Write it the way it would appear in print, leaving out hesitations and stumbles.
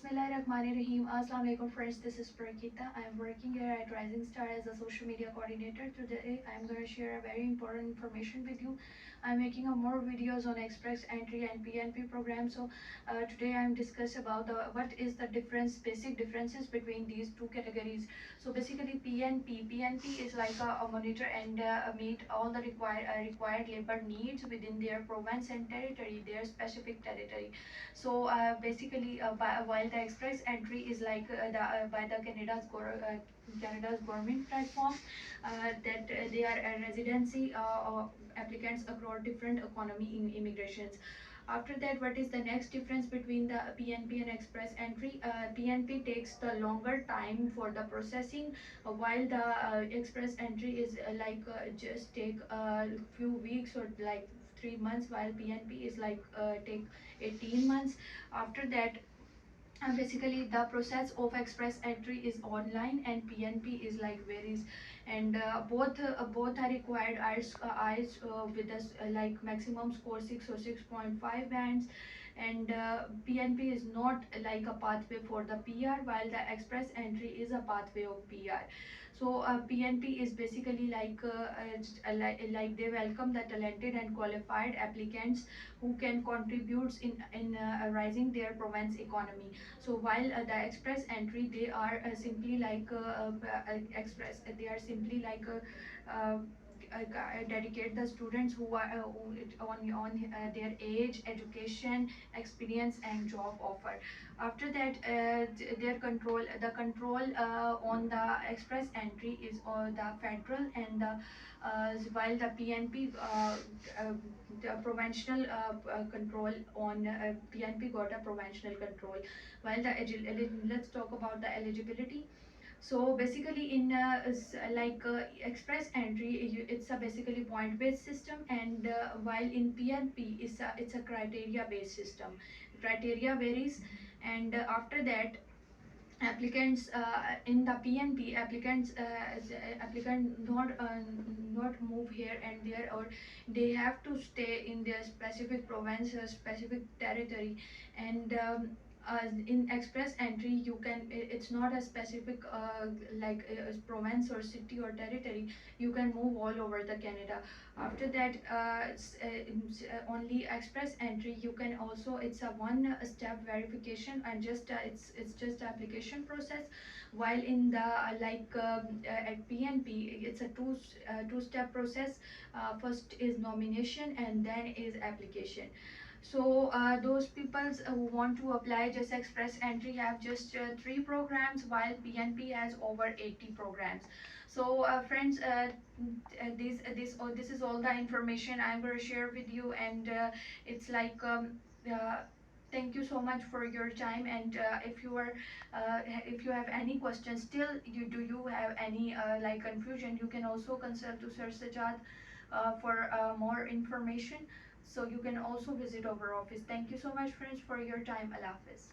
Bismillahirrahmanirrahim. Assalamu alaikum friends, this is Prakita. I am working here at Rising Star as a social media coordinator. Today I am going to share a very important information with you. I am making a more videos on express entry and PNP program. So today I am discuss about what is the difference, basic differences between these two categories. So basically PNP is like a monitor and meet all the required labor needs within their province and territory, their specific territory. So basically, while the express entry is like by the Canada's government platform, that they are residency applicants across different economy in immigrations. After that, what is the next difference between the PNP and express entry? PNP takes the longer time for the processing, while the express entry is just take a few weeks or like 3 months, while PNP is like take 18 months. After that, basically the process of express entry is online and PNP is like varies, and both are required IELTS with us like maximum score 6 or 6.5 bands, and PNP is not like a pathway for the PR, while the express entry is a pathway of PR. So PNP is basically like they welcome the talented and qualified applicants who can contribute in rising their province economy. So while the express entry, they are simply like express they are simply like dedicate the students who are on their age, education, experience and job offer. After that, their control the control on the express entry is the federal, and the while the PNP the provincial control on PNP got a provincial control. While the let's talk about the eligibility. So basically in express entry, it's a basically point based system, and while in PNP it's a criteria based system. Criteria varies, and after that, applicants in the PNP, applicant not move here and there, or they have to stay in their specific province or specific territory. And in express entry, you can it's not a specific province or city or territory. You can move all over the Canada. After that, only express entry, you can also, it's a one step verification, and just it's just application process. While in the at PNP, it's a two-step process. First is nomination and then is application. So those people who want to apply just express entry have just three programs, while PNP has over 80 programs. So friends, this is all the information I'm going to share with you, and it's like uh, thank you so much for your time. And if you have any questions still, you have any like confusion, you can also consult to Sir Sajad for more information. So you can also visit our office. Thank you so much friends for your time. Allah Hafiz.